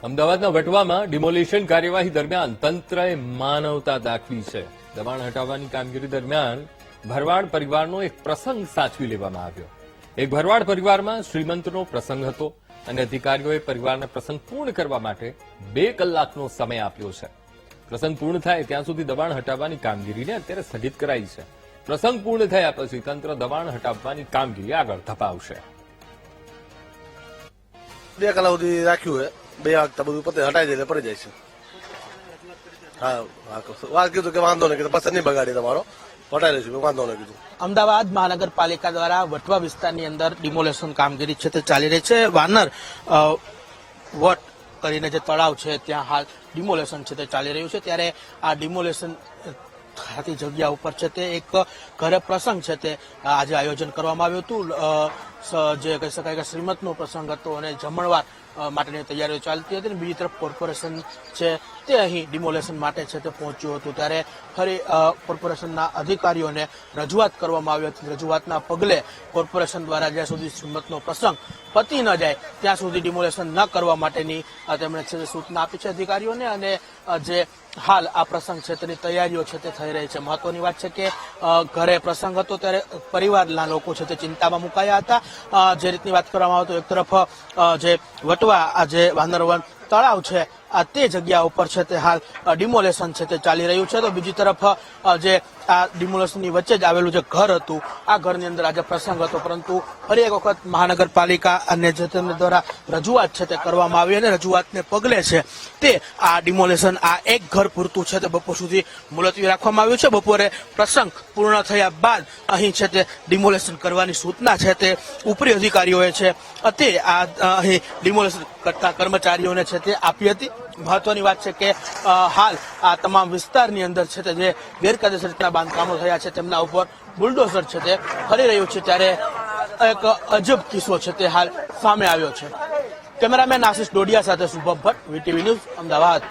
અમદાવાદના વટવામાં ડિમોલિશન કાર્યવાહી દરમિયાન તંત્રએ માનવતા દાખવી છે. દબાણ હટાવવાની કામગીરી દરમિયાન ભરવાડ પરિવારનો એક પ્રસંગ સાચવી લેવામાં આવ્યો. એક ભરવાડ પરિવારમાં શ્રીમંતનો પ્રસંગ હતો અને અધિકારીઓએ પરિવારના પ્રસંગ પૂર્ણ કરવા માટે 2 કલાકનો સમય આપ્યો છે. પ્રસંગ પૂર્ણ થાય ત્યાં સુધી દબાણ હટાવવાની કામગીરીને અત્યારે સ્થગિત કરાઈ છે. પ્રસંગ પૂર્ણ થયા પછી તંત્ર દબાણ હટાવવાની કામગીરી આગળ ધપાવશે. 2 કલાક સુધી રાખ્યું હે. 2 વાગતા બધું પતે હટાઈ દે પડી જાય છે. વાત કીધું કે વાંધો નહીં, પસંદ નહીં બગાડી તમારો હટાઈ લઈશું, વાંધો નહીં કીધું. અમદાવાદ મહાનગરપાલિકા દ્વારા વટવા વિસ્તારની અંદર ડિમોલેશન કામગીરી છે તે ચાલી રહી છે. વાનર વટ કરીને જે તળાવ છે ત્યાં હાલ ડિમોલેશન છે તે ચાલી રહ્યું છે. ત્યારે આ ડિમોલેશન ખાતી જગ્યા ઉપર છે તે એક ઘરે પ્રસંગ છે તે આજે આયોજન કરવામાં આવ્યું હતું. જે કહી શકાય કે શ્રીમંતનો પ્રસંગ હતો અને જમણવાર માટેની તૈયારીઓ ચાલતી હતી. બીજી તરફ કોર્પોરેશન છે તે અહીં ડિમોલેશન માટે છે તે પહોંચ્યું હતું. ત્યારે ફરી કોર્પોરેશનના અધિકારીઓને રજૂઆત કરવામાં આવી હતી. રજૂઆતના પગલે કોર્પોરેશન દ્વારા જ્યાં સુધી શ્રીમંતનો પ્રસંગ પતી ન જાય ત્યાં સુધી ડિમોલેશન ન કરવા માટેની તેમણે છે સૂચના આપી છે અધિકારીઓને. અને જે હાલ આ પ્રસંગ છે તેની તૈયારીઓ છે તે થઈ રહી છે. મહત્વની વાત છે કે ઘરે પ્રસંગ હતો ત્યારે પરિવારના લોકો છે તે ચિંતામાં મુકાયા હતા. જે રીતની વાત કરવામાં આવે તો એક તરફ જે વટવા આ જે વાનરવન તળાવ છે તે જગ્યા ઉપર છે તે હાલ ડિમોલેશન છે તે ચાલી રહ્યું છે. તો બીજી તરફ જે આ ડિમોલેશનની વચ્ચે જ આવેલું જે ઘર હતું આ ઘરની અંદર આજે પ્રસંગ હતો. પરંતુ ફરી એક વખત મહાનગરપાલિકા અને જે તેમને દ્વારા રજૂઆત છે તે કરવામાં આવી અને રજૂઆતને પગલે છે તે આ ડિમોલેશન આ એક ઘર પૂરતું છે તે બપોર સુધી મુલતવી રાખવામાં આવ્યું છે. બપોરે પ્રસંગ પૂર્ણ થયા બાદ અહીં છે તે ડિમોલેશન કરવાની સૂચના છે તે ઉપરી અધિકારીઓએ છે તે આ અહીં ડિમોલેશન કરતા કર્મચારીઓને છે તે આપી હતી. મહત્વની વાત છે કે હાલ આ તમામ વિસ્તારની અંદર છે તે જે ગેરકાયદેસર રીતના બાંધકામો થયા છે તેમના ઉપર બુલડોઝર છે તે ફરી રહ્યું છે. ત્યારે એક અજબ કિસ્સો છે તે હાલ સામે આવ્યો છે. કેમેરામેન આશિષ ડોડિયા સાથે શુભમ ભટ્ટ, વીટીવી ન્યૂઝ, અમદાવાદ.